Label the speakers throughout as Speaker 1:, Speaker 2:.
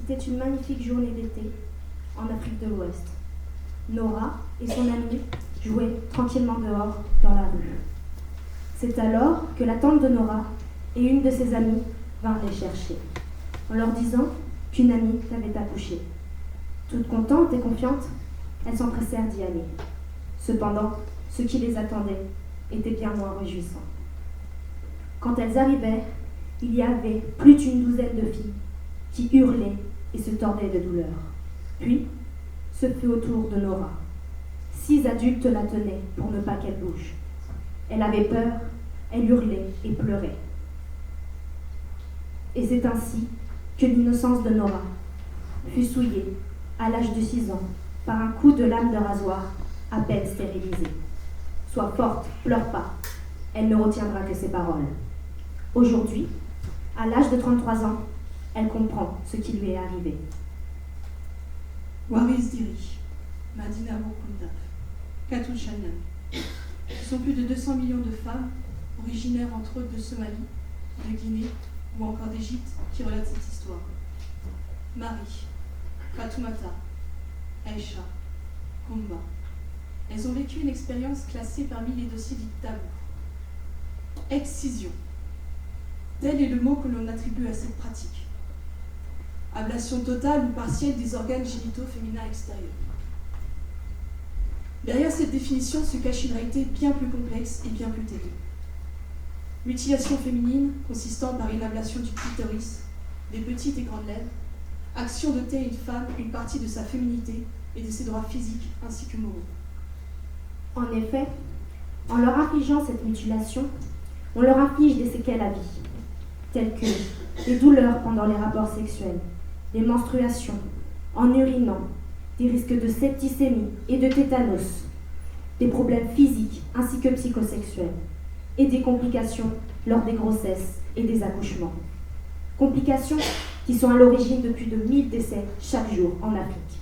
Speaker 1: C'était une magnifique journée d'été en Afrique de l'Ouest. Nora et son amie jouaient tranquillement dehors dans la rue. C'est alors que la tante de Nora et une de ses amies vinrent les chercher, en leur disant qu'une amie l'avait accouché. Toutes contentes et confiantes, elles s'empressèrent d'y aller. Cependant, ce qui les attendait était bien moins réjouissant. Quand elles arrivèrent, il y avait plus d'une douzaine de filles qui hurlaient et se tordaient de douleur. Puis, ce fut au tour de Nora. 6 adultes la tenaient pour ne pas qu'elle bouge. Elle avait peur, elle hurlait et pleurait. Et c'est ainsi que l'innocence de Nora fut souillée, à l'âge de 6 ans, par un coup de lame de rasoir à peine stérilisé. Sois forte, pleure pas, elle ne retiendra que ses paroles. Aujourd'hui, à l'âge de 33 ans, elle comprend ce qui lui est arrivé.
Speaker 2: Waris Diri, Madina Mokundaf, Katou Shannan. Ce sont plus de 200 millions de femmes, originaires entre autres de Somalie, de Guinée ou encore d'Égypte, qui relatent cette histoire. Marie, Fatoumata, Aïcha, Kumba. Elles ont vécu une expérience classée parmi les dossiers dits tabous. Excision. Tel est le mot que l'on attribue à cette pratique. Ablation totale ou partielle des organes génitaux féminins extérieurs. Derrière cette définition se cache une réalité bien plus complexe et bien plus terrible. Mutilation féminine consistant par une ablation du clitoris, des petites et grandes lèvres, action d'ôter à une femme une partie de sa féminité et de ses droits physiques ainsi que moraux.
Speaker 1: En effet, en leur infligeant cette mutilation, on leur inflige des séquelles à vie, telles que des douleurs pendant les rapports sexuels, des menstruations, en urinant, des risques de septicémie et de tétanos, des problèmes physiques ainsi que psychosexuels, et des complications lors des grossesses et des accouchements. Complications qui sont à l'origine de plus de 1000 décès chaque jour en Afrique.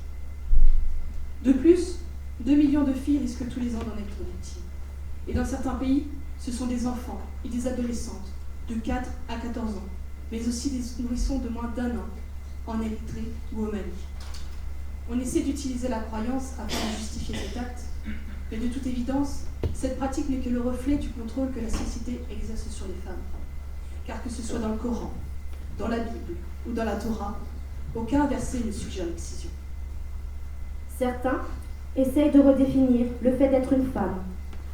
Speaker 2: De plus, 2 millions de filles risquent tous les ans d'en être victimes. Et dans certains pays, ce sont des enfants et des adolescentes de 4 à 14 ans, mais aussi des nourrissons de moins d'1 an, en Érythrée ou au Mali. On essaie d'utiliser la croyance afin de justifier cet acte, mais de toute évidence, cette pratique n'est que le reflet du contrôle que la société exerce sur les femmes. Car que ce soit dans le Coran, dans la Bible ou dans la Torah, aucun verset ne suggère l'excision.
Speaker 1: Certains essayent de redéfinir le fait d'être une femme,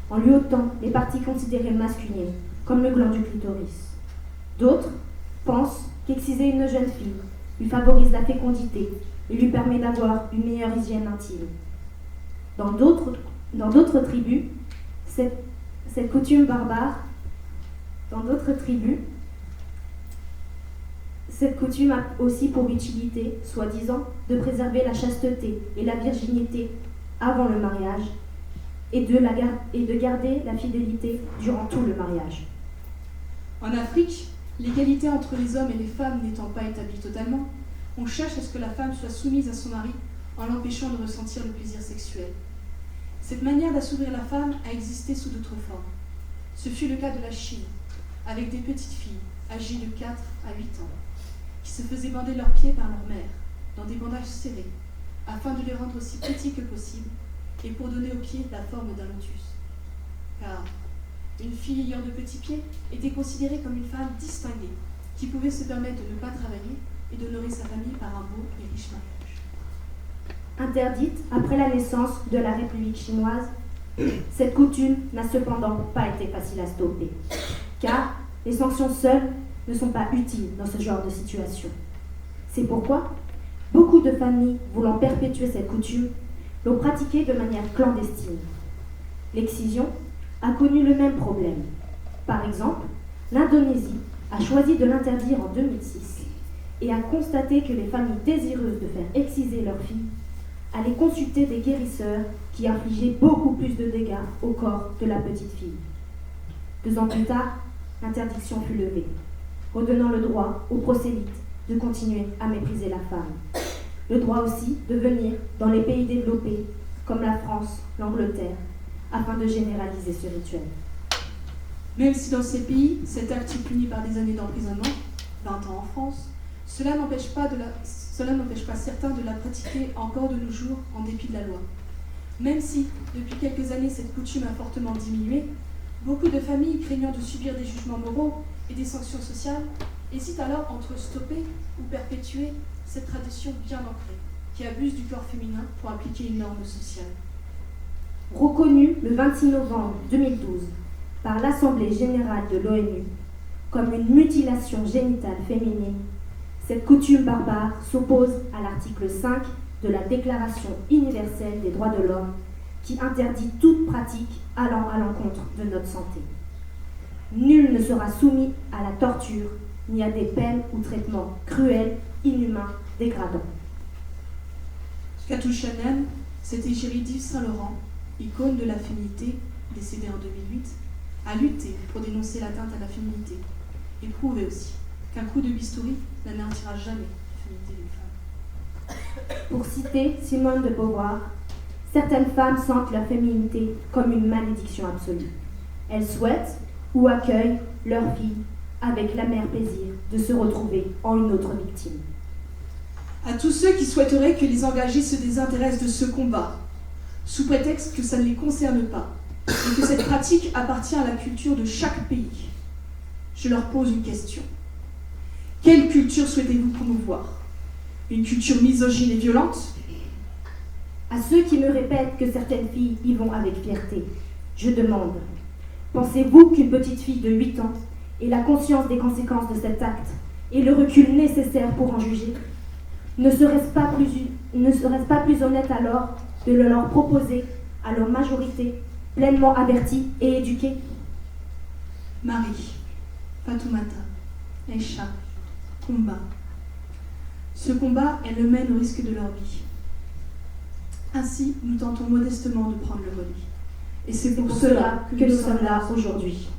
Speaker 1: en lui ôtant les parties considérées masculines, comme le gland du clitoris. D'autres pensent qu'exciser une jeune fille lui favorise la fécondité et lui permet d'avoir une meilleure hygiène intime. Dans d'autres tribus, cette coutume barbare, cette coutume a aussi pour utilité, soi-disant, de préserver la chasteté et la virginité avant le mariage et de garder la fidélité durant tout le mariage.
Speaker 2: En Afrique, l'égalité entre les hommes et les femmes n'étant pas établie totalement, on cherche à ce que la femme soit soumise à son mari en l'empêchant de ressentir le plaisir sexuel. Cette manière d'assouvir la femme a existé sous d'autres formes. Ce fut le cas de la Chine, avec des petites filles âgées de 4 à 8 ans, qui se faisaient bander leurs pieds par leur mère, dans des bandages serrés, afin de les rendre aussi petits que possible, et pour donner aux pieds la forme d'un lotus. Car une fille ayant de petits pieds était considérée comme une femme distinguée, qui pouvait se permettre de ne pas travailler et d'honorer sa famille par un beau et riche mariage.
Speaker 1: Interdite après la naissance de la République chinoise, cette coutume n'a cependant pas été facile à stopper, car les sanctions seules ne sont pas utiles dans ce genre de situation. C'est pourquoi beaucoup de familles voulant perpétuer cette coutume l'ont pratiquée de manière clandestine. L'excision a connu le même problème. Par exemple, l'Indonésie a choisi de l'interdire en 2006 et a constaté que les familles désireuses de faire exciser leurs filles allaient consulter des guérisseurs qui infligeaient beaucoup plus de dégâts au corps de la petite fille. 2 ans plus tard, l'interdiction fut levée, redonnant le droit aux prosélytes de continuer à mépriser la femme. Le droit aussi de venir dans les pays développés, comme la France, l'Angleterre, afin de généraliser ce rituel.
Speaker 2: Même si dans ces pays, cet acte est puni par des années d'emprisonnement, 20 ans en France, Cela n'empêche pas certains de la pratiquer encore de nos jours en dépit de la loi. Même si, depuis quelques années, cette coutume a fortement diminué, beaucoup de familles, craignant de subir des jugements moraux et des sanctions sociales, hésitent alors entre stopper ou perpétuer cette tradition bien ancrée, qui abuse du corps féminin pour appliquer une norme sociale.
Speaker 1: Reconnue le 26 novembre 2012 par l'Assemblée générale de l'ONU comme une mutilation génitale féminine, cette coutume barbare s'oppose à l'article 5 de la Déclaration universelle des droits de l'homme qui interdit toute pratique allant à l'encontre de notre santé. Nul ne sera soumis à la torture ni à des peines ou traitements cruels, inhumains, dégradants.
Speaker 2: Katou Chanel, cette égérie d'Yves Saint-Laurent, icône de la féminité, décédée en 2008, a lutté pour dénoncer l'atteinte à la féminité et prouver aussi qu'un coup de bistouri n'anéantira jamais la féminité d'une femme.
Speaker 1: Pour citer Simone de Beauvoir, certaines femmes sentent leur féminité comme une malédiction absolue. Elles souhaitent ou accueillent leur fille avec l'amer plaisir de se retrouver en une autre victime.
Speaker 2: À tous ceux qui souhaiteraient que les engagés se désintéressent de ce combat, sous prétexte que ça ne les concerne pas, et que cette pratique appartient à la culture de chaque pays, je leur pose une question. Quelle culture souhaitez-vous promouvoir? Une culture misogyne et violente?
Speaker 1: À ceux qui me répètent que certaines filles y vont avec fierté, je demande, pensez-vous qu'une petite fille de 8 ans ait la conscience des conséquences de cet acte et le recul nécessaire pour en juger? Ne serait-ce pas plus honnête alors de le leur proposer à leur majorité, pleinement avertie et éduquée?
Speaker 2: Marie, Fatoumata, Aïcha, combat. Ce combat, elles le mènent au risque de leur vie. Ainsi, nous tentons modestement de prendre le relais. Et c'est pour cela que nous sommes là aujourd'hui.